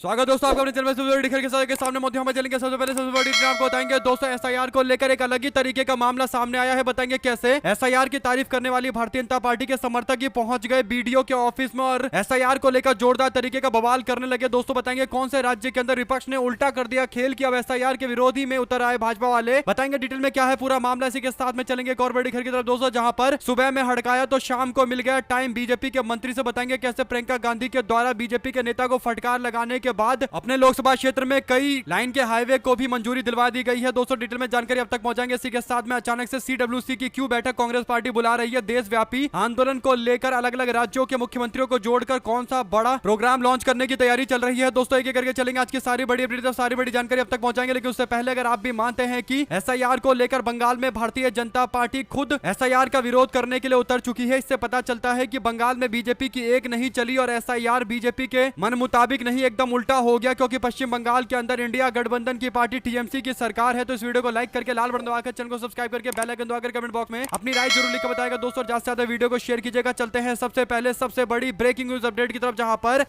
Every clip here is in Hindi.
स्वागत दोस्तों आपका अपने चैनल में सबसे बड़ी खबर के सामने मौजूद हम चलेंगे। सबसे पहले सबसे बड़ी खबर आपको बताएंगे दोस्तों, एसआईआर को लेकर एक अलग ही तरीके का मामला सामने आया है। बताएंगे कैसे एसआईआर की तारीफ करने वाली भारतीय जनता पार्टी के समर्थक ही पहुंच गए बीडीओ के ऑफिस में और एसआईआर को लेकर जोरदार तरीके का बवाल करने लगे। दोस्तों बताएंगे कौन से राज्य के अंदर विपक्ष ने उल्टा कर दिया खेल की, अब एसआईआर के विरोधी में उतर आए भाजपा वाले। बताएंगे डिटेल में क्या है पूरा मामला, इसी के साथ में चलेंगे एक और बड़ी खबर की तरफ दोस्तों, जहां पर सुबह में हड़काया तो शाम को मिल गया टाइम बीजेपी के मंत्री से। बताएंगे कैसे प्रियंका गांधी के द्वारा बीजेपी के नेता को फटकार लगाने के बाद अपने लोकसभा क्षेत्र में कई लाइन के हाईवे को भी मंजूरी दिलवा दी गई है। दोस्तों डिटेल में जानकारी अब तक पहुंचाएंगे। इसी के साथ में अचानक से सीडब्ल्यूसी की क्यों बैठक कांग्रेस पार्टी बुला रही है, देशव्यापी आंदोलन को लेकर अलग अलग राज्यों के मुख्यमंत्रियों को जोड़कर कौन सा बड़ा प्रोग्राम लॉन्च करने की तैयारी चल रही है। दोस्तों एक एक करके चलेंगे, आज की सारी बड़ी अपडेट सारी बड़ी जानकारी अब तक पहुंचाएंगे। लेकिन उससे पहले अगर आप भी मानते हैं कि एसआईआर को लेकर बंगाल में भारतीय जनता पार्टी खुद एसआईआर का विरोध करने के लिए उतर चुकी है, इससे पता चलता है कि बंगाल में बीजेपी की एक नहीं चली और एसआईआर बीजेपी के मन मुताबिक नहीं, एकदम उल्टा हो गया। क्योंकि पश्चिम बंगाल के अंदर इंडिया गठबंधन की पार्टी टीएमसी की सरकार है। तो इस वीडियो को लाइक करके लाल बटन दबाकर चैनल को सब्सक्राइब करके बेल आइकन दबाकर कमेंट बॉक्स में अपनी राय जरूर लिखकर बताएगा दोस्तों, ज्यादा से ज्यादा वीडियो को शेयर कीजिएगा। चलते हैं सबसे पहले सबसे बड़ी ब्रेकिंग न्यूज अपडेट की तरफ, जहां पर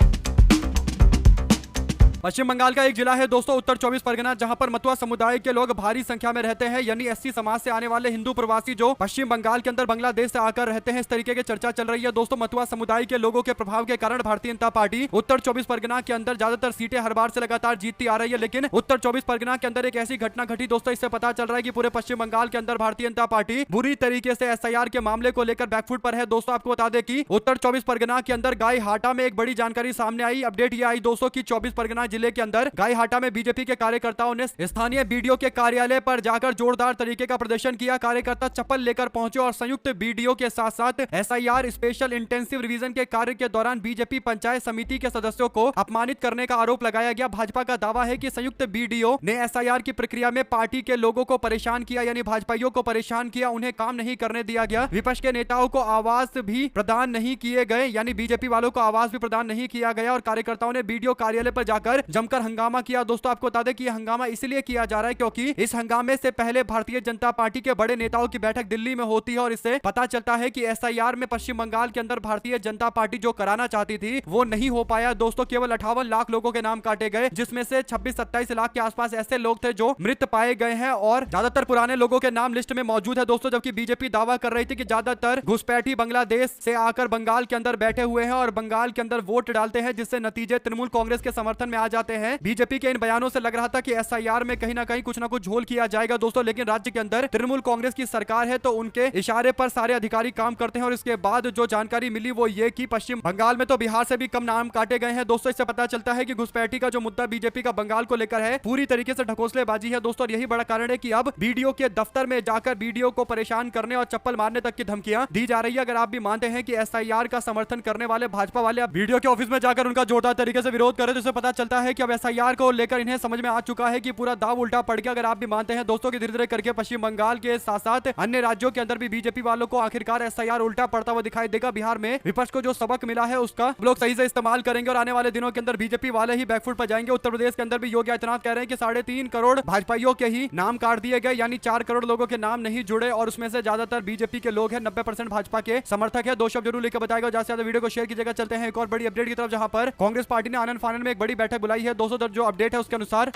पश्चिम बंगाल का एक जिला है दोस्तों उत्तर 24 परगना, जहां पर मतुआ समुदाय के लोग भारी संख्या में रहते हैं, यानी एससी समाज से आने वाले हिंदू प्रवासी जो पश्चिम बंगाल के अंदर बांग्लादेश से आकर रहते हैं। इस तरीके की चर्चा चल रही है दोस्तों। मतुआ समुदाय के लोगों के प्रभाव के कारण भारतीय जनता पार्टी उत्तर 24 परगना के अंदर ज्यादातर सीटें हर बार से लगातार जीतती आ रही है। लेकिन उत्तर 24 परगना के अंदर एक ऐसी घटना घटी दोस्तों, इससे पता चल रहा है कि पूरे पश्चिम बंगाल के अंदर भारतीय जनता पार्टी बुरी तरीके से एसआईआर के मामले को लेकर बैकफुट पर है। दोस्तों आपको बता दें कि उत्तर 24 परगना के अंदर गायहाटा में एक बड़ी जानकारी सामने आई। अपडेट ये आई दोस्तों की 24 परगना जिले के अंदर गायहाटा में बीजेपी के कार्यकर्ताओं ने स्थानीय बीडीओ के कार्यालय पर जाकर जोरदार तरीके का प्रदर्शन किया। कार्यकर्ता चप्पल लेकर पहुंचे और संयुक्त बीडीओ के साथ साथ एसआईआर स्पेशल इंटेंसिव रिवीजन के कार्य के दौरान बीजेपी पंचायत समिति के सदस्यों को अपमानित करने का आरोप लगाया गया। भाजपा का दावा है कि संयुक्त बीडीओ ने एसआईआर की प्रक्रिया में पार्टी के लोगों को परेशान किया, यानी भाजपाइयों को परेशान किया, उन्हें काम नहीं करने दिया गया। विपक्ष के नेताओं को आवास भी प्रदान नहीं किए गए, यानी बीजेपी वालों को आवास भी प्रदान नहीं किया गया और कार्यकर्ताओं ने बीडीओ कार्यालय पर जाकर जमकर हंगामा किया। दोस्तों आपको बता दें कि यह हंगामा इसलिए किया जा रहा है क्योंकि इस हंगामे से पहले भारतीय जनता पार्टी के बड़े नेताओं की बैठक दिल्ली में होती है और इससे पता चलता है कि एसआईआर में पश्चिम बंगाल के अंदर भारतीय जनता पार्टी जो कराना चाहती थी वो नहीं हो पाया। दोस्तों केवल 58 लाख लोगों के नाम काटे गए, जिसमें से 26-27 लाख के आसपास ऐसे लोग थे जो मृत पाए गए हैं और ज्यादातर पुराने लोगों के नाम लिस्ट में मौजूद है दोस्तों। जबकि बीजेपी दावा कर रही थी कि ज्यादातर घुसपैठी बांग्लादेश से आकर बंगाल के अंदर बैठे हुए हैं और बंगाल के अंदर वोट डालते हैं, जिससे नतीजे तृणमूल कांग्रेस के समर्थन में आ जाते हैं। बीजेपी के इन बयानों से लग रहा था कि एसआईआर में कहीं ना कहीं कुछ ना कुछ झोल किया जाएगा दोस्तों, लेकिन राज्य के अंदर तृणमूल कांग्रेस की सरकार है तो उनके इशारे पर सारे अधिकारी काम करते हैं। और इसके बाद जो जानकारी मिली वो ये कि पश्चिम बंगाल में तो बिहार से भी कम नाम काटे गए हैं दोस्तों। इससे पता चलता है कि घुसपैठी का जो मुद्दा बीजेपी का बंगाल को लेकर है पूरी तरीके से ढकोसलेबाजी है दोस्तों। और यही बड़ा कारण है कि अब बीडीओ के दफ्तर में जाकर बीडीओ को परेशान करने और चप्पल मारने तक की धमकियां दी जा रही है। अगर आप भी मानते हैं कि एसआईआर का समर्थन करने वाले भाजपा वाले अब बीडीओ के ऑफिस में जाकर उनका जोरदार तरीके से विरोध करें तो इससे पता चलता है कि अब एसआईआर को लेकर इन्हें समझ में आ चुका है कि पूरा दाव उल्टा पड़ गया। अगर आप भी मानते हैं दोस्तों कि धीरे धीरे करके पश्चिम बंगाल के साथ साथ अन्य राज्यों के अंदर भी बीजेपी वालों को आखिरकार एसआईआर उल्टा पड़ता हुआ दिखाई देगा। बिहार में विपक्ष को जो सबक मिला है उसका लोग सही से इस्तेमाल करेंगे और आने वाले दिनों के अंदर बीजेपी वाले ही बैकफुट पर जाएंगे। उत्तर प्रदेश के अंदर भी योगी आदित्यनाथ कह रहे हैं कि 3.5 करोड़ भाजपाइयों के ही नाम काट दिए गए, यानी 4 करोड़ लोगों के नाम नहीं जुड़े और उसमें से ज्यादातर बीजेपी के लोग हैं, 90% भाजपा के समर्थक है। दो शब्द जरूर लिखकर बताएगा, ज्यादा से ज्यादा वीडियो को शेयर कीजिएगा। चलते हैं एक और बड़ी अपडेट की तरफ, जहां पर कांग्रेस पार्टी ने आनंद फानन में एक बड़ी बैठक बुलाई है दोस्तों। जो अपडेट है उसके अनुसार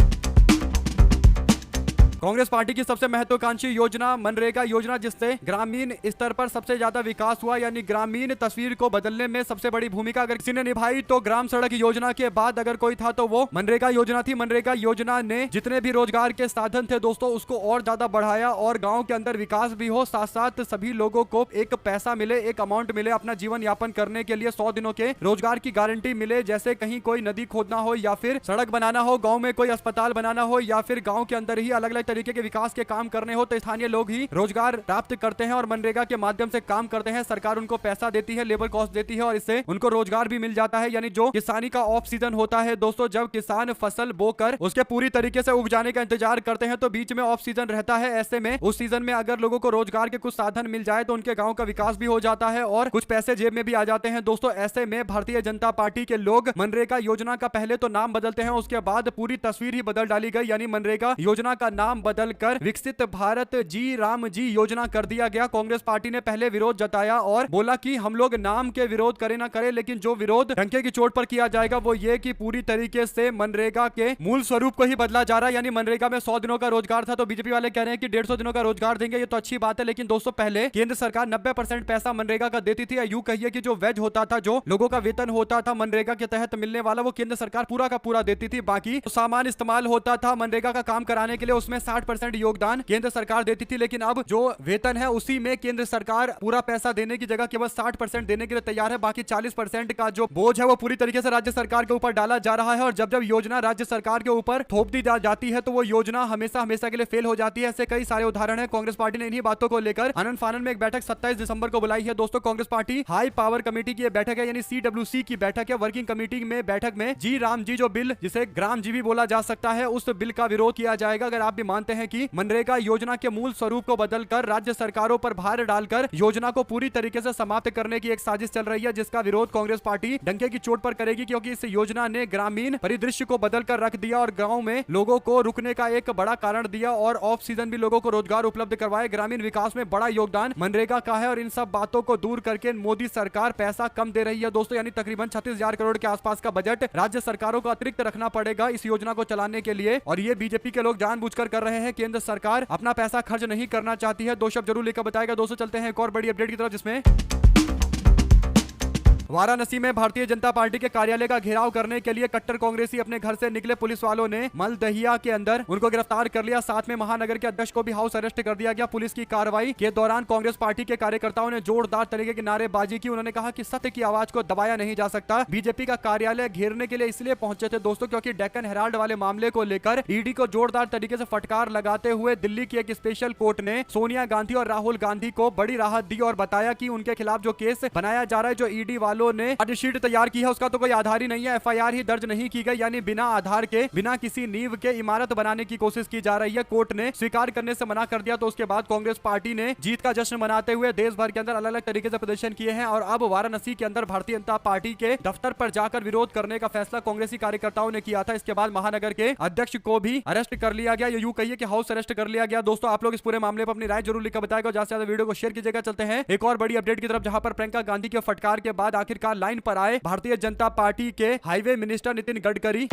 कांग्रेस पार्टी की सबसे महत्वाकांक्षी योजना मनरेगा योजना, जिससे ग्रामीण स्तर पर सबसे ज्यादा विकास हुआ, यानी ग्रामीण तस्वीर को बदलने में सबसे बड़ी भूमिका अगर किसी ने निभाई तो ग्राम सड़क योजना के बाद अगर कोई था तो वो मनरेगा योजना थी। मनरेगा योजना ने जितने भी रोजगार के साधन थे दोस्तों उसको और ज्यादा बढ़ाया और गाँव के अंदर विकास भी हो, साथ साथ सभी लोगों को एक पैसा मिले, एक अमाउंट मिले अपना जीवन यापन करने के लिए। 100 दिनों के रोजगार की गारंटी मिले, जैसे कहीं कोई नदी खोदना हो या फिर सड़क बनाना हो, गाँव में कोई अस्पताल बनाना हो या फिर गाँव के अंदर ही अलग अलग तरीके के विकास के काम करने हो तो स्थानीय लोग ही रोजगार प्राप्त करते हैं और मनरेगा के माध्यम से काम करते हैं। सरकार उनको पैसा देती है, लेबर कॉस्ट देती है और इससे उनको रोजगार भी मिल जाता है। यानी जो किसानी का ऑफ सीजन होता है दोस्तों, जब किसान फसल बोकर उसके पूरी तरीके से उग जाने का इंतजार करते हैं तो बीच में ऑफ सीजन रहता है। ऐसे में उस सीजन में अगर लोगों को रोजगार के कुछ साधन मिल जाए तो उनके गाँव का विकास भी हो जाता है और कुछ पैसे जेब में भी आ जाते हैं दोस्तों। ऐसे में भारतीय जनता पार्टी के लोग मनरेगा योजना का पहले तो नाम बदलते हैं, उसके बाद पूरी तस्वीर ही बदल डाली गई, यानी मनरेगा योजना का नाम नाम बदलकर विकसित भारत जी राम जी योजना कर दिया गया। कांग्रेस पार्टी ने पहले विरोध जताया और बोला कि हम लोग नाम के विरोध करे ना करे, लेकिन जो विरोध डंके की चोट पर किया जाएगा वो ये कि पूरी तरीके से मनरेगा के मूल स्वरूप को ही बदला जा रहा है। यानी मनरेगा में 100 दिनों का रोजगार था, तो बीजेपी वाले कह रहे हैं कि 150 दिनों का रोजगार देंगे। ये तो अच्छी बात है, लेकिन दोस्तों पहले केंद्र सरकार 90% पैसा मनरेगा का देती थी। यूं कहिए कि जो वेज होता था, जो लोगों का वेतन होता था मनरेगा के तहत मिलने वाला, वो केंद्र सरकार पूरा का पूरा देती थी। बाकी तो सामान इस्तेमाल होता था मनरेगा का काम कराने के लिए, उसमें 60% योगदान केंद्र सरकार देती थी। लेकिन अब जो वेतन है उसी में केंद्र सरकार पूरा पैसा देने की जगह केवल 60% देने के लिए तैयार है। बाकी 40% का जो बोझ है वो पूरी तरीके से राज्य सरकार के ऊपर डाला जा रहा है। और जब जब योजना राज्य सरकार के ऊपर थोप दी जाती है तो वो योजना हमेशा हमेशा के लिए फेल हो जाती है। ऐसे कई सारे उदाहरण है। कांग्रेस पार्टी ने इन्हीं बातों को लेकर आनंद फानन में एक बैठक 27 दिसंबर को बुलाई है। दोस्तों Congress party high power committee की बैठक है, यानी CWC की बैठक है। वर्किंग कमेटी में बैठक में जी राम जी जो बिल, जिसे ग्राम जी भी बोला जा सकता है, उस बिल का विरोध किया जाएगा। अगर आप भी मानते हैं कि मनरेगा योजना के मूल स्वरूप को बदलकर राज्य सरकारों पर भार डालकर योजना को पूरी तरीके से समाप्त करने की एक साजिश चल रही है, जिसका विरोध कांग्रेस पार्टी डंके की चोट पर करेगी, क्योंकि इस योजना ने ग्रामीण परिदृश्य को बदल कर रख दिया और गांव में लोगों को रुकने का एक बड़ा कारण दिया और ऑफ सीजन भी लोगों को रोजगार उपलब्ध करवाए। ग्रामीण विकास में बड़ा योगदान मनरेगा का है और इन सब बातों को दूर करके मोदी सरकार पैसा कम दे रही है दोस्तों। यानी तकरीबन 36,000 करोड़ के आसपास का बजट राज्य सरकारों को अतिरिक्त रखना पड़ेगा इस योजना को चलाने के लिए, और ये बीजेपी के लोग जानबूझकर कर रहे हैं। केंद्र सरकार अपना पैसा खर्च नहीं करना चाहती है। 2 शब्द जरूर लेकर बताएगा दोस्तों। चलते हैं एक और बड़ी अपडेट की तरफ, जिसमें वाराणसी में भारतीय जनता पार्टी के कार्यालय का घेराव करने के लिए कट्टर कांग्रेसी अपने घर से निकले पुलिस वालों ने मलदहिया के अंदर उनको गिरफ्तार कर लिया। साथ में महानगर के अध्यक्ष को भी हाउस अरेस्ट कर दिया गया। पुलिस की कार्रवाई के दौरान कांग्रेस पार्टी के कार्यकर्ताओं ने जोरदार तरीके की नारेबाजी की। उन्होंने कहा कि सत्य की आवाज को दबाया नहीं जा सकता। बीजेपी का कार्यालय घेरने के लिए इसलिए पहुंचे थे दोस्तों क्योंकि डेक्कन हेराल्ड वाले मामले को लेकर ईडी को जोरदार तरीके से फटकार लगाते हुए दिल्ली की एक स्पेशल कोर्ट ने सोनिया गांधी और राहुल गांधी को बड़ी राहत दी और बताया कि उनके खिलाफ जो केस बनाया जा रहा है, जो ईडी वालों ने चार्जशीट तैयार की है, उसका तो कोई आधार ही नहीं है। एफआईआर ही दर्ज नहीं की गई, यानी बिना आधार के, बिना किसी नींव के इमारत बनाने की कोशिश की जा रही है। कोर्ट ने स्वीकार करने से मना कर दिया। तो उसके बाद कांग्रेस पार्टी ने जीत का जश्न मनाते हुए देश भर के अंदर अलग अलग तरीके से प्रदर्शन किए हैं और अब वाराणसी के अंदर भारतीय जनता पार्टी के दफ्तर पर जाकर विरोध करने का फैसला कांग्रेसी कार्यकर्ताओं ने किया था। इसके बाद महानगर के अध्यक्ष को भी अरेस्ट कर लिया गया, यूं कहिए कि हाउस अरेस्ट कर लिया गया। दोस्तों आप लोग इस पूरे मामले पर अपनी राय जरूर लिखकर बताएगा। ज्यादा से ज्यादा वीडियो को शेयर कीजिएगा। चलते हैं एक और बड़ी अपडेट की तरफ, जहां पर प्रियंका गांधी के फटकार के बाद आखिरकार लाइन पर आए भारतीय जनता पार्टी के हाईवे मिनिस्टर नितिन गडकरी।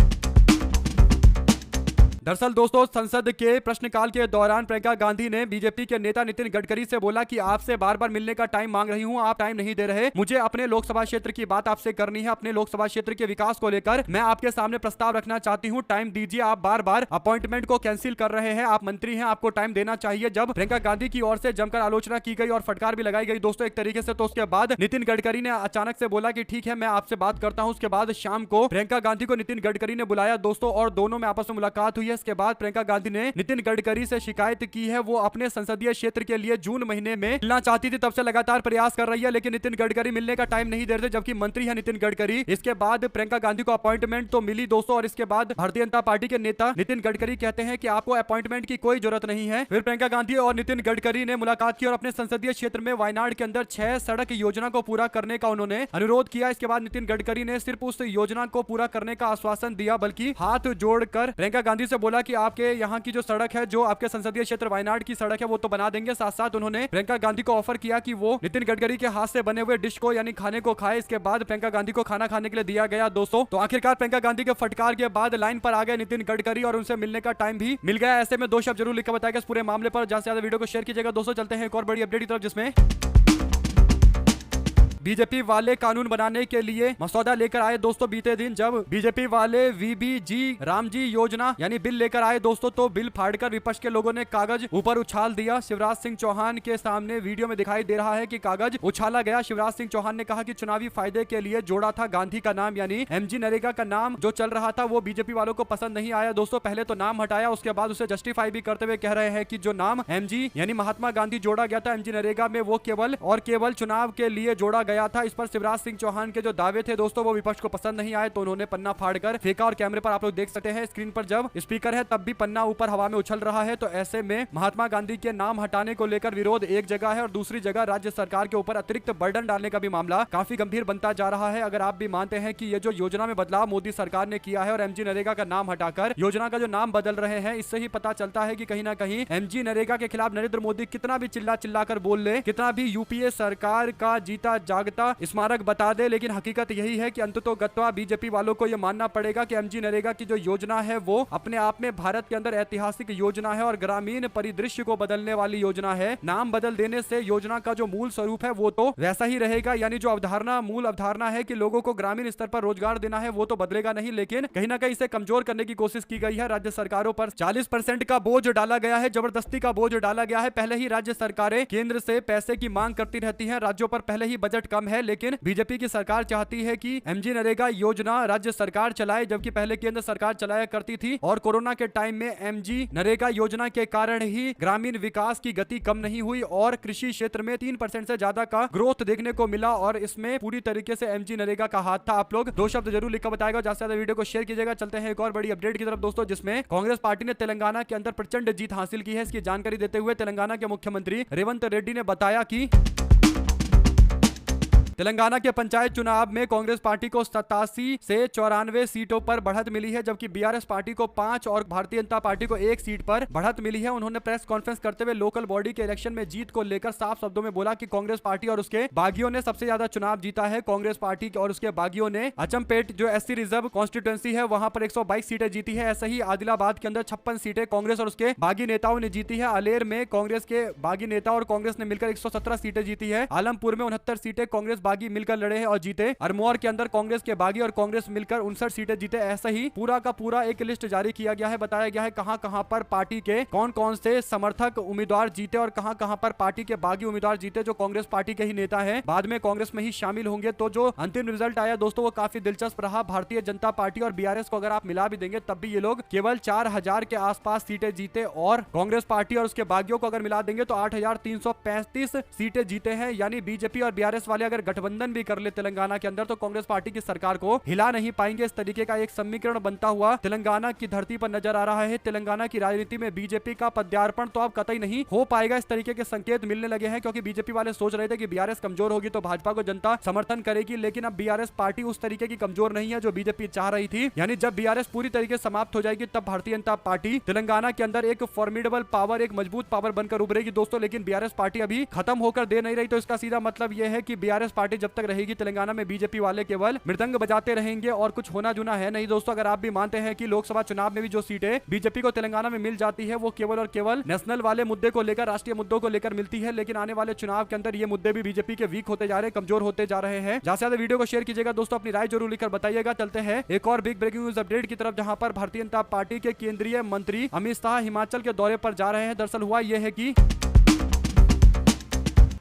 दरअसल दोस्तों संसद के प्रश्नकाल के दौरान प्रियंका गांधी ने बीजेपी के नेता नितिन गडकरी से बोला कि आपसे बार बार मिलने का टाइम मांग रही हूं, आप टाइम नहीं दे रहे, मुझे अपने लोकसभा क्षेत्र की बात आपसे करनी है, अपने लोकसभा क्षेत्र के विकास को लेकर मैं आपके सामने प्रस्ताव रखना चाहती हूं, टाइम दीजिए। आप बार बार अपॉइंटमेंट को कैंसिल कर रहे हैं, आप मंत्री हैं, आपको टाइम देना चाहिए। जब प्रियंका गांधी की ओर से जमकर आलोचना की गई और फटकार भी लगाई गई दोस्तों एक तरीके से, तो उसके बाद नितिन गडकरी ने अचानक से बोला कि ठीक है मैं आपसे बात करता हूं। उसके बाद शाम को प्रियंका गांधी को नितिन गडकरी ने बुलाया दोस्तों और दोनों में आपस में मुलाकात हुई है। इसके बाद प्रियंका गांधी ने नितिन गडकरी से शिकायत की है, वो अपने संसदीय क्षेत्र के लिए जून महीने में मिलना चाहती थी, तब से लगातार प्रयास कर रही है, लेकिन नितिन गडकरी मिलने का टाइम नहीं दे रहे, जबकि मंत्री है नितिन गडकरी। इसके बाद प्रियंका गांधी को अपॉइंटमेंट तो मिली दोस्तों और इसके बाद भारतीय जनता पार्टी के नेता नितिन गडकरी कहते हैं कि आपको अपॉइंटमेंट की कोई जरूरत नहीं है। फिर प्रियंका गांधी और नितिन गडकरी ने मुलाकात की और अपने संसदीय क्षेत्र में वायनाड के अंदर 6 सड़क योजना को पूरा करने का उन्होंने अनुरोध किया। इसके बाद नितिन गडकरी ने सिर्फ उस योजना को पूरा करने का आश्वासन दिया, बल्कि हाथ जोड़कर प्रियंका गांधी से बोला कि आपके यहाँ की जो सड़क है, जो आपके संसदीय क्षेत्र वायनाड की सड़क है, वो तो बना देंगे। साथ साथ उन्होंने प्रियंका गांधी को ऑफर किया कि वो नितिन गडकरी के हाथ से बने हुए डिश को यानी खाने को खाए। इसके बाद प्रियंका गांधी को खाना खाने के लिए दिया गया दोस्तों। तो आखिरकार प्रियंका गांधी के फटकार के बाद लाइन पर आ गए नितिन गडकरी और उनसे मिलने का टाइम भी मिल गया। ऐसे में 2 शब्द जरूर लिखकर बताएगा इस पूरे मामले पर। ज्यादा से ज्यादा वीडियो को शेयर कीजिएगा दोस्तों। चलते हैं एक और बड़ी अपडेट की तरफ, जिसमें बीजेपी वाले कानून बनाने के लिए मसौदा लेकर आए दोस्तों बीते दिन, जब बीजेपी वाले वीबीजी रामजी योजना यानी बिल लेकर आए दोस्तों, तो बिल फाड़कर विपक्ष के लोगों ने कागज ऊपर उछाल दिया। शिवराज सिंह चौहान के सामने वीडियो में दिखाई दे रहा है कि कागज उछाला गया। शिवराज सिंह चौहान ने कहा कि चुनावी फायदे के लिए जोड़ा था गांधी का नाम, यानी एमजी नरेगा का नाम जो चल रहा था वो बीजेपी वालों को पसंद नहीं आया दोस्तों। पहले तो नाम हटाया, उसके बाद उसे जस्टिफाई भी करते हुए कह रहे हैं कि जो नाम एमजी यानी महात्मा गांधी जोड़ा गया था एमजी नरेगा में, वो केवल और केवल चुनाव के लिए जोड़ा गया गया था। इस पर शिवराज सिंह चौहान के जो दावे थे दोस्तों वो विपक्ष को पसंद नहीं आए, तो उन्होंने पन्ना फाड़कर फेंका और कैमरे पर आप लोग देख सकते हैं स्क्रीन पर जब स्पीकर है तब भी पन्ना ऊपर हवा में उछल रहा है। तो ऐसे में महात्मा गांधी के नाम हटाने को लेकर विरोध एक जगह है और दूसरी जगह राज्य सरकार के ऊपर अतिरिक्त बर्डन डालने का भी मामला काफी गंभीर बनता जा रहा है। अगर आप भी मानते हैं कि ये जो योजना में बदलाव मोदी सरकार ने किया है और एमजी नरेगा का नाम हटाकर योजना का जो नाम बदल रहे हैं, इससे ही पता चलता है कि कहीं ना कहीं एमजी नरेगा के खिलाफ नरेंद्र मोदी कितना भी चिल्ला कर बोल ले, कितना भी यूपीए सरकार का जीता जागता स्मारक बता दे, लेकिन हकीकत यही है कि अंततोगत्वा बीजेपी वालों को यह मानना पड़ेगा कि एमजी नरेगा की जो योजना है वो अपने आप में भारत के अंदर ऐतिहासिक योजना है और ग्रामीण परिदृश्य को बदलने वाली योजना है। नाम बदल देने से योजना का जो मूल स्वरूप है वो तो वैसा ही रहेगा, यानी जो अवधारणा मूल अवधारणा है कि लोगों को ग्रामीण स्तर पर रोजगार देना है वो तो बदलेगा नहीं, लेकिन कहीं ना कहीं इसे कमजोर करने की कोशिश की गई है। राज्य सरकारों पर 40% का बोझ डाला गया है, जबरदस्ती का बोझ डाला गया है। पहले ही राज्य सरकारें केंद्र से पैसे की मांग करती रहती हैं, राज्यों पर पहले ही बजट कम है, लेकिन बीजेपी की सरकार चाहती है कि एमजी नरेगा योजना राज्य सरकार चलाए, जबकि पहले केंद्र सरकार चलाया करती थी। और कोरोना के टाइम में एमजी नरेगा योजना के कारण ही ग्रामीण विकास की गति कम नहीं हुई और कृषि क्षेत्र में 3% से ज्यादा का ग्रोथ देखने को मिला और इसमें पूरी तरीके से एमजी नरेगा का हाथ था। आप लोग 2 शब्द जरूर लिखकर बताएगा, ज्यादा से ज्यादा वीडियो को शेयर कीजिएगा। चलते हैं एक और बड़ी अपडेट की तरफ दोस्तों, जिसमें कांग्रेस पार्टी ने तेलंगाना के अंदर प्रचंड जीत हासिल की है। इसकी जानकारी देते हुए तेलंगाना के मुख्यमंत्री रेवंत रेड्डी ने बताया कि तेलंगाना के पंचायत चुनाव में कांग्रेस पार्टी को 87 से 94 सीटों पर बढ़त मिली है, जबकि बीआरएस पार्टी को 5 और भारतीय जनता पार्टी को 1 सीट पर बढ़त मिली है। उन्होंने प्रेस कॉन्फ्रेंस करते हुए लोकल बॉडी के इलेक्शन में जीत को लेकर साफ शब्दों में बोला कि कांग्रेस पार्टी और उसके बागियों ने सबसे ज्यादा चुनाव जीता है। कांग्रेस पार्टी और उसके बागियों ने अचमपेट जो एससी रिजर्व कॉन्स्टिट्यूएंसी है वहां पर 122 सीटें जीती है। ऐसे ही आदिलाबाद के अंदर 56 सीटें कांग्रेस और उसके बागी नेताओं ने जीती है। अलेर में कांग्रेस के बागी नेता और कांग्रेस ने मिलकर 117 सीटें जीती है। आलमपुर में 69 सीटें कांग्रेस बागी मिलकर लड़े और जीते। अरमोर के अंदर कांग्रेस के बागी और कांग्रेस मिलकर 59 सीटें जीते। ऐसा ही पूरा का पूरा एक लिस्ट जारी किया गया है, बताया गया है कहां-कहां पर पार्टी के कौन-कौन से समर्थक उम्मीदवार जीते और कहां-कहां पर पार्टी के बागी उम्मीदवार जीते जो कांग्रेस पार्टी के ही नेता हैं, बाद में कांग्रेस में ही शामिल होंगे। तो जो अंतिम रिजल्ट आया दोस्तों वो काफी दिलचस्प रहा। भारतीय जनता पार्टी और बीआरएस को अगर आप मिला भी देंगे तब भी ये लोग केवल 4000 के आसपास सीटें जीते और कांग्रेस पार्टी और उसके बागियों को अगर मिला देंगे तो 8335 सीटें जीते हैं। यानी बीजेपी और बीआरएस वाले अगर गठबंधन भी कर ले तेलंगाना के अंदर तो कांग्रेस पार्टी की सरकार को हिला नहीं पाएंगे। इस तरीके का एक समीकरण बनता हुआ तेलंगाना की धरती पर नजर आ रहा है। तेलंगाना की राजनीति में बीजेपी का पदार्पण तो अब कतई नहीं हो पाएगा, इस तरीके के संकेत मिलने लगे हैं, क्योंकि बीजेपी वाले सोच रहे थे कि बीआरएस कमजोर होगी तो भाजपा को जनता समर्थन करेगी, लेकिन अब बीआरएस पार्टी उस तरीके की कमजोर नहीं है जो बीजेपी चाह रही थी। यानी जब बीआरएस पूरी तरीके से समाप्त हो जाएगी तब भारतीय जनता पार्टी तेलंगाना के अंदर एक फॉर्मिडेबल पावर, एक मजबूत पावर बनकर उभरेगी दोस्तों। लेकिन बीआरएस पार्टी अभी खत्म होकर दे नहीं रही, तो इसका सीधा मतलब यह है कि बीआरएस पार्टी जब तक रहेगी तेलंगाना में बीजेपी वाले केवल मृदंग बजाते रहेंगे और कुछ होना जुना है नहीं दोस्तों। अगर आप भी मानते हैं कि लोकसभा चुनाव में भी जो सीटें बीजेपी को तेलंगाना में मिल जाती है वो केवल और केवल नेशनल वाले मुद्दे को लेकर, राष्ट्रीय मुद्दों को लेकर मिलती है, लेकिन आने वाले चुनाव के अंदर ये मुद्दे भी बीजेपी के वीक होते जा रहे हैं, कमजोर होते जा रहे हैं। ज्यादा से ज्यादा वीडियो को शेयर कीजिएगा दोस्तों, अपनी राय जरूर लिखकर बताइएगा। चलते हैं एक और बिग ब्रेकिंग न्यूज अपडेट की तरफ, जहां पर भारतीय जनता पार्टी के केंद्रीय मंत्री अमित शाह हिमाचल के दौरे पर जा रहे हैं। दरअसल हुआ यह है कि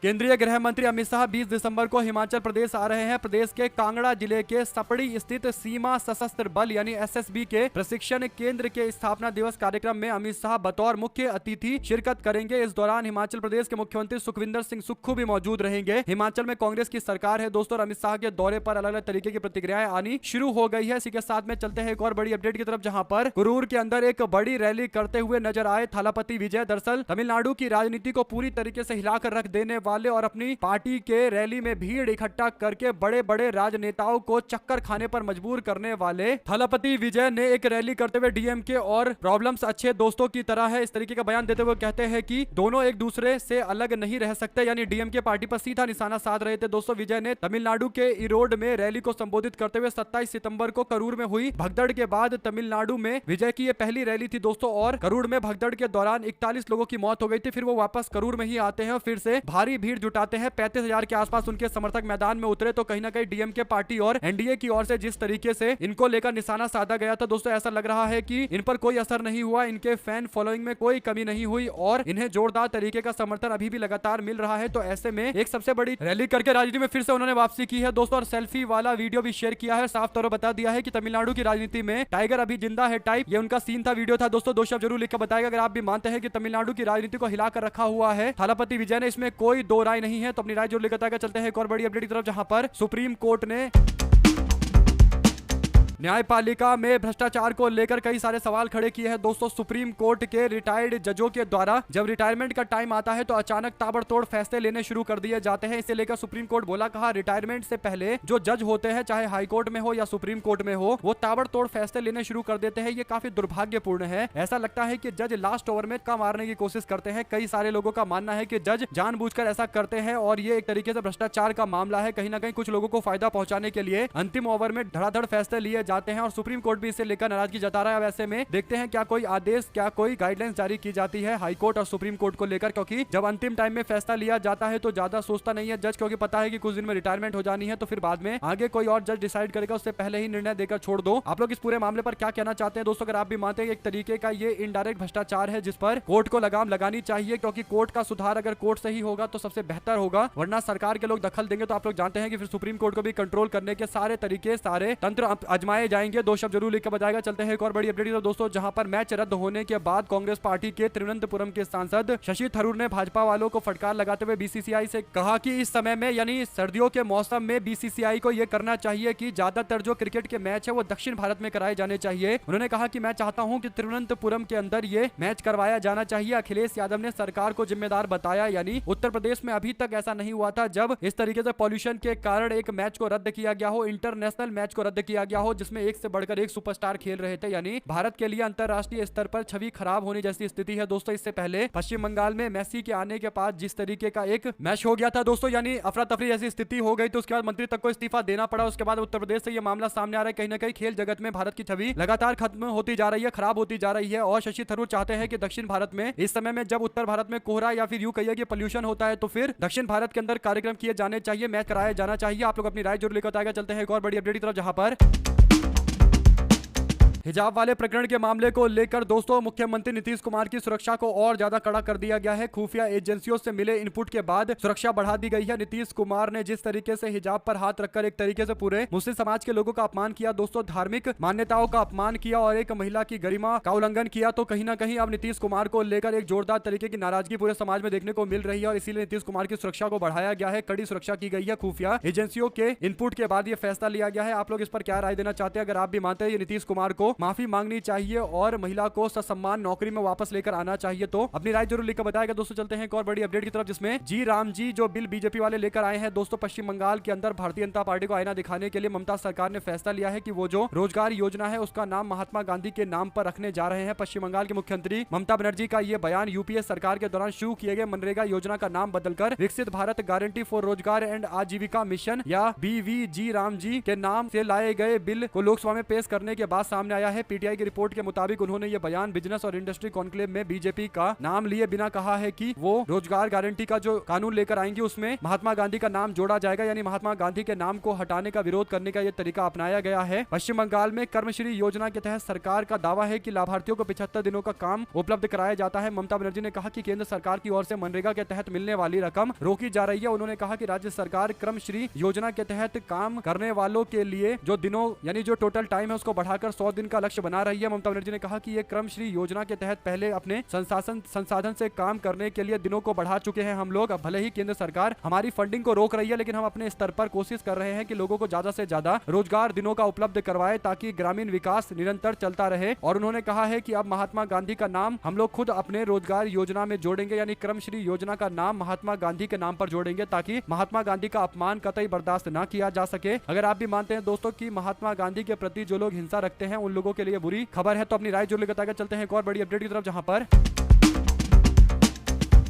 केंद्रीय गृह मंत्री अमित शाह 20 दिसंबर को हिमाचल प्रदेश आ रहे हैं। प्रदेश के कांगड़ा जिले के सपड़ी स्थित सीमा सशस्त्र बल यानी एसएसबी के प्रशिक्षण केंद्र के स्थापना दिवस कार्यक्रम में अमित शाह बतौर मुख्य अतिथि शिरकत करेंगे। इस दौरान हिमाचल प्रदेश के मुख्यमंत्री सुखविंदर सिंह सुक्खू भी मौजूद रहेंगे। हिमाचल में कांग्रेस की सरकार है दोस्तों, अमित शाह के दौरे पर अलग अलग तरीके की प्रतिक्रियाएं आनी शुरू हो गई है। इसी के साथ में चलते हैं एक और बड़ी अपडेट की तरफ, जहां पर कुरूर के अंदर एक बड़ी रैली करते हुए नजर आए थालापति विजय। दरअसल तमिलनाडु की राजनीति को पूरी तरीके से हिलाकर रख देने वाले और अपनी पार्टी के रैली में भीड़ इकट्ठा करके बड़े बड़े राजनेताओं को चक्कर खाने पर मजबूर करने वाले थालापति विजय ने एक रैली करते हुए डीएमके और प्रॉब्लम्स अच्छे दोस्तों की तरह है, इस तरीके का बयान देते हुए कहते हैं कि दोनों एक दूसरे से अलग नहीं रह सकते। यानी डीएमके पार्टी पर सीधा निशाना साध रहे थे दोस्तों। विजय ने तमिलनाडु के इरोड में रैली को संबोधित करते हुए 27 सितंबर को करूर में हुई भगदड़ के बाद तमिलनाडु में विजय की ये पहली रैली थी दोस्तों, और करूर में भगदड़ के दौरान 41 लोगों की मौत हो गई थी। फिर वो वापस करूर में ही आते हैं और फिर से भारी भीड़ जुटाते हैं। 35,000 के आसपास उनके समर्थक मैदान में उतरे। तो कहीं ना कहीं डीएमके पार्टी और एनडीए की ओर से जिस तरीके से इनको लेकर निशाना साधा गया था दोस्तों, ऐसा लग रहा है कि इन पर कोई असर नहीं हुआ, इनके फैन फॉलोइंग में कोई कमी नहीं हुई और इन्हें जोरदार तरीके का समर्थन अभी भी लगातार मिल रहा है। तो ऐसे में एक सबसे बड़ी रैली करके राजनीति में फिर से उन्होंने वापसी की है दोस्तों, और सेल्फी वाला वीडियो भी शेयर किया है। साफ तौर पर बता दिया है कि तमिलनाडु की राजनीति में टाइगर अभी जिंदा है टाइप, ये उनका सीन था, वीडियो था दोस्तों। 2 शब्द जरूर लिखकर बताएगा अगर आप भी मानते हैं कि तमिलनाडु की राजनीति को हिलाकर रखा हुआ है थालापति विजय ने, इसमें कोई दो राय नहीं है। तो अपनी राय जरूर लेकर आगे चलते हैं एक और बड़ी अपडेट की तरफ, जहां पर सुप्रीम कोर्ट ने न्यायपालिका में भ्रष्टाचार को लेकर कई सारे सवाल खड़े किए हैं। दोस्तों सुप्रीम कोर्ट के रिटायर्ड जजों के द्वारा जब रिटायरमेंट का टाइम आता है तो अचानक ताबड़तोड़ फैसले लेने शुरू कर दिए जाते हैं। इसे लेकर सुप्रीम कोर्ट बोला कहा रिटायरमेंट से पहले जो जज होते हैं, चाहे हाई कोर्ट में हो या सुप्रीम कोर्ट में हो, वो ताबड़तोड़ फैसले लेने शुरू कर देते हैं। ये काफी दुर्भाग्यपूर्ण है। ऐसा लगता है कि जज लास्ट ओवर में का मारने की कोशिश करते हैं। कई सारे लोगों का मानना है कि जज जानबूझकर ऐसा करते हैं और ये एक तरीके से भ्रष्टाचार का मामला है। कहीं ना कहीं कुछ लोगों को फायदा पहुंचाने के लिए अंतिम ओवर में धड़ाधड़ फैसले लिए जाते हैं और सुप्रीम कोर्ट भी इसे लेकर नाराजगी जता रहा है। वैसे में देखते हैं क्या कोई आदेश, क्या कोई गाइडलाइंस जारी की जाती है हाई कोर्ट और सुप्रीम कोर्ट को लेकर, क्योंकि जब अंतिम टाइम में फैसला लिया जाता है तो ज्यादा सोचता नहीं है जज, क्योंकि पता है कि कुछ दिन में रिटायरमेंट हो जानी है, तो फिर बाद में आगे कोई और जज डिसाइड करेगा, उससे पहले ही निर्णय देकर छोड़ दो। आप लोग इस पूरे मामले पर क्या कहना चाहते हैं दोस्तों? अगर आप भी मानते हैं एक तरीके का ये इनडायरेक्ट भ्रष्टाचार है जिस पर कोर्ट को लगाम लगानी चाहिए, क्योंकि कोर्ट का सुधार अगर कोर्ट से ही होगा तो सबसे बेहतर होगा, वरना सरकार के लोग दखल देंगे तो आप लोग जानते हैं कि फिर सुप्रीम कोर्ट को भी कंट्रोल करने के सारे तरीके, सारे तंत्र आजमाए जाएंगे। दो शब्द जरूर लिखकर बताएगा। चलते हैं एक और बड़ी अपडेट दोस्तों, जहां पर मैच रद्द होने के बाद कांग्रेस पार्टी के तिरुवनंतपुरम के सांसद शशि थरूर ने भाजपा वालों को फटकार लगाते हुए बीसीसीआई से कहा कि इस समय में यानी सर्दियों के मौसम में बीसीसीआई को यह करना चाहिए कि ज्यादातर जो क्रिकेट के मैच है वो दक्षिण भारत में कराए जाने चाहिए। उन्होंने कहा कि मैं चाहता हूं कि तिरुवनंतपुरम के अंदर ये मैच करवाया जाना चाहिए। अखिलेश यादव ने सरकार को जिम्मेदार बताया, यानी उत्तर प्रदेश में अभी तक ऐसा नहीं हुआ था जब इस तरीके से पॉल्यूशन के कारण एक मैच को रद्द किया गया हो, इंटरनेशनल मैच को रद्द किया गया हो जिसमें एक से बढ़कर एक सुपरस्टार खेल रहे थे, यानी भारत के लिए अंतरराष्ट्रीय स्तर पर छवि खराब होने जैसी स्थिति है। दोस्तों इससे पहले पश्चिम बंगाल में मेसी के आने के बाद जिस तरीके का एक मैच हो गया था दोस्तों, यानी अफरा तफरी जैसी स्थिति हो गई, तो उसके बाद मंत्री तक को इस्तीफा देना पड़ा। उसके बाद उत्तर प्रदेश से यह मामला सामने आ रहा है। कहीं ना कहीं खेल जगत में भारत की छवि लगातार खत्म होती जा रही है, खराब होती जा रही है। और शशि थरूर चाहते हैं कि दक्षिण भारत में इस समय में जब उत्तर भारत में कोहरा या फिर यूं कहिए कि पोल्यूशन होता है, तो फिर दक्षिण भारत के अंदर कार्यक्रम किए जाने चाहिए, मैच कराया जाना चाहिए। आप लोग अपनी राय जरूर लेकर आएगा। चलते हैं एक और बड़ी अपडेट की तरफ, जहां पर हिजाब वाले प्रकरण के मामले को लेकर दोस्तों मुख्यमंत्री नीतीश कुमार की सुरक्षा को और ज्यादा कड़ा कर दिया गया है। खुफिया एजेंसियों से मिले इनपुट के बाद सुरक्षा बढ़ा दी गई है। नीतीश कुमार ने जिस तरीके से हिजाब पर हाथ रखकर एक तरीके से पूरे मुस्लिम समाज के लोगों का अपमान किया दोस्तों, धार्मिक मान्यताओं का अपमान किया और एक महिला की गरिमा का उल्लंघन किया, तो कहीं ना कहीं अब नीतीश कुमार को लेकर एक जोरदार तरीके की नाराजगी पूरे समाज में देखने को मिल रही है और इसीलिए नीतीश कुमार की सुरक्षा को बढ़ाया गया है, कड़ी सुरक्षा की गई है। खुफिया एजेंसियों के इनपुट के बाद यह फैसला लिया गया है। आप लोग इस पर क्या राय देना चाहते हैं? अगर आप भी मानते हैं नीतीश कुमार को माफी मांगनी चाहिए और महिला को ससम्मान नौकरी में वापस लेकर आना चाहिए, तो अपनी राय जरूर लिखकर बताएगा। दोस्तों चलते हैं एक और बड़ी अपडेट की तरफ, जिसमें जी राम जी जो बिल बीजेपी वाले लेकर आए हैं दोस्तों, पश्चिम बंगाल के अंदर भारतीय जनता पार्टी को आईना दिखाने के लिए ममता सरकार ने फैसला लिया है कि वो जो रोजगार योजना है उसका नाम महात्मा गांधी के नाम पर रखने जा रहे हैं। पश्चिम बंगाल के मुख्यमंत्री ममता बनर्जी का यह बयान यूपीए सरकार के दौरान शुरू किए गए मनरेगा योजना का नाम बदलकर विकसित भारत गारंटी फॉर रोजगार एंड आजीविका मिशन या BVG राम जी के नाम से लाए गए बिल को लोकसभा में पेश करने के बाद सामने आया है। पीटीआई की रिपोर्ट के मुताबिक उन्होंने यह बयान बिजनेस और इंडस्ट्री कॉन्क्लेव में बीजेपी का नाम लिए बिना कहा है कि वो रोजगार गारंटी का जो कानून लेकर आएंगे उसमें महात्मा गांधी का नाम जोड़ा जाएगा, यानी महात्मा गांधी के नाम को हटाने का विरोध करने का यह तरीका अपनाया गया है। पश्चिम बंगाल में कर्मश्री योजना के तहत सरकार का दावा है कि लाभार्थियों को 75 दिनों का काम उपलब्ध कराया जाता है। ममता बनर्जी ने कहा कि केंद्र सरकार की ओर से मनरेगा के तहत मिलने वाली रकम रोकी जा रही है। उन्होंने कहा कि राज्य सरकार कर्मश्री योजना के तहत काम करने वालों के लिए जो दिनों यानी जो टोटल टाइम है उसको बढ़ाकर 100 दिन का लक्ष्य बना रही है। ममता बनर्जी ने कहा कि ये कर्मश्री योजना के तहत पहले अपने संसाधन से काम करने के लिए दिनों को बढ़ा चुके हैं हम लोग। भले ही केंद्र सरकार हमारी फंडिंग को रोक रही है, लेकिन हम अपने स्तर पर कोशिश कर रहे हैं कि लोगों को ज्यादा से ज्यादा रोजगार दिनों का उपलब्ध करवाए ताकि ग्रामीण विकास निरंतर चलता रहे। और उन्होंने कहा है कि अब महात्मा गांधी का नाम हम लोग खुद अपने रोजगार योजना में जोड़ेंगे, यानी कर्मश्री योजना का नाम महात्मा गांधी के नाम पर जोड़ेंगे ताकि महात्मा गांधी का अपमान कतई बर्दाश्त न किया जा सके। अगर आप भी मानते हैं दोस्तों कि महात्मा गांधी के प्रति जो लोग हिंसा रखते हैं उन लोगों के लिए बुरी खबर है, तो अपनी राय जरूर बताकर चलते हैं एक और बड़ी अपडेट की तरफ, जहां पर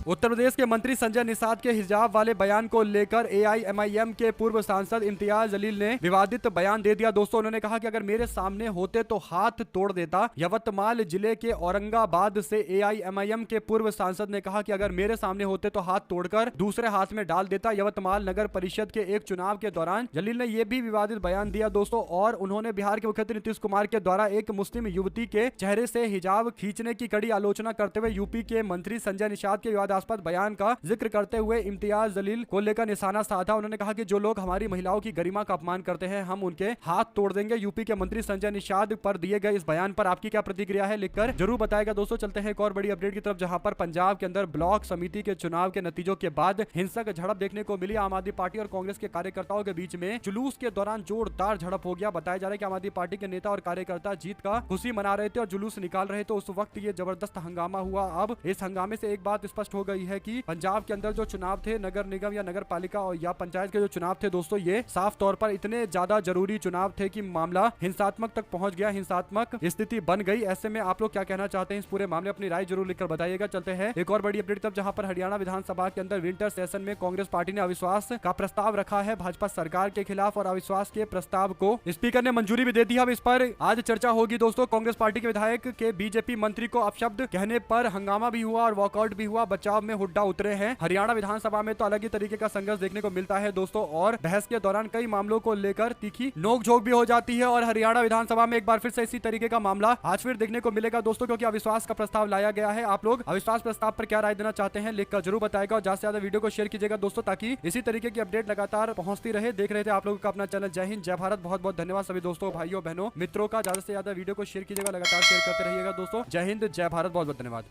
उत्तर प्रदेश के मंत्री संजय निषाद के हिजाब वाले बयान को लेकर AIMIM के पूर्व सांसद इम्तियाज जलील ने विवादित बयान दे दिया। दोस्तों उन्होंने कहा कि अगर मेरे सामने होते तो हाथ तोड़ देता। यवतमाल जिले के औरंगाबाद से AIMIM के पूर्व सांसद ने कहा कि अगर मेरे सामने होते तो हाथ तोड़कर दूसरे हाथ में डाल देता। यवतमाल नगर परिषद के एक चुनाव के दौरान जलील ने यह भी विवादित बयान दिया दोस्तों, और उन्होंने बिहार के मुख्यमंत्री नीतीश कुमार के द्वारा एक मुस्लिम युवती के चेहरे से हिजाब खींचने की कड़ी आलोचना करते हुए यूपी के मंत्री संजय निषाद के विवादास्पद संदेहास्पद बयान का जिक्र करते हुए इम्तियाज जलील को लेकर निशाना साधा। उन्होंने कहा कि जो लोग हमारी महिलाओं की गरिमा का अपमान करते हैं हम उनके हाथ तोड़ देंगे। यूपी के मंत्री संजय निषाद पर दिए गए इस बयान पर आपकी क्या प्रतिक्रिया है, लिखकर जरूर बताएगा। दोस्तों चलते हैं एक और बड़ी अपडेट की तरफ, जहां पर पंजाब के अंदर ब्लॉक समिति के चुनाव के नतीजों के बाद हिंसक झड़प देखने को मिली। आम आदमी पार्टी और कांग्रेस के कार्यकर्ताओं के बीच में जुलूस के दौरान जोरदार झड़प हो गया। बताया जा रहा है कि आम आदमी पार्टी के नेता और कार्यकर्ता जीत का खुशी मना रहे थे और जुलूस निकाल रहे थे, उस वक्त ये जबरदस्त हंगामा हुआ। अब इस हंगामे से एक बात स्पष्ट हो गई है कि पंजाब के अंदर जो चुनाव थे, नगर निगम या नगर पालिका और या पंचायत के जो चुनाव थे दोस्तों, ये साफ तौर पर इतने ज्यादा जरूरी चुनाव थे कि मामला हिंसात्मक तक पहुंच गया, हिंसात्मक स्थिति बन गई। ऐसे में आप लोग क्या कहना चाहते हैं इस पूरे मामले, अपनी राय जरूर लिखकर बताइएगा। चलते हैं एक और बड़ी अपडेट तब, जहां पर हरियाणा विधानसभा के अंदर विंटर सेशन में कांग्रेस पार्टी ने अविश्वास का प्रस्ताव रखा है भाजपा सरकार के खिलाफ और अविश्वास के प्रस्ताव को स्पीकर ने मंजूरी भी दे दी। अब इस पर आज चर्चा होगी दोस्तों। कांग्रेस पार्टी के विधायक के बीजेपी मंत्री को अपशब्द कहने पर हंगामा भी हुआ और वॉकआउट भी हुआ, बचाव में हुड्डा उतरे हैं। हरियाणा विधानसभा में तो अलग ही तरीके का संघर्ष देखने को मिलता है दोस्तों, और बहस के दौरान कई मामलों को लेकर तीखी नोकझोंक भी हो जाती है और हरियाणा विधानसभा में एक बार फिर से इसी तरीके का मामला आज फिर देखने को मिलेगा दोस्तों, क्योंकि अविश्वास का प्रस्ताव लाया गया है। आप लोग अविश्वास प्रस्ताव पर क्या राय देना चाहते हैं लिखकर जरूर बताएगा और ज्यादा से ज्यादा वीडियो को शेयर कीजिएगा दोस्तों, ताकि इसी तरीके की अपडेट लगातार पहुंचती रहे। देख रहे थे आप लोगों का अपना चैनल जय हिंद जय भारत। बहुत बहुत धन्यवाद सभी दोस्तों, भाइयों बहनों, मित्रों का। ज्यादा से ज्यादा वीडियो को शेयर कीजिएगा, लगातार शेयर करते रहिएगा दोस्तों। जय हिंद जय भारत, बहुत बहुत धन्यवाद।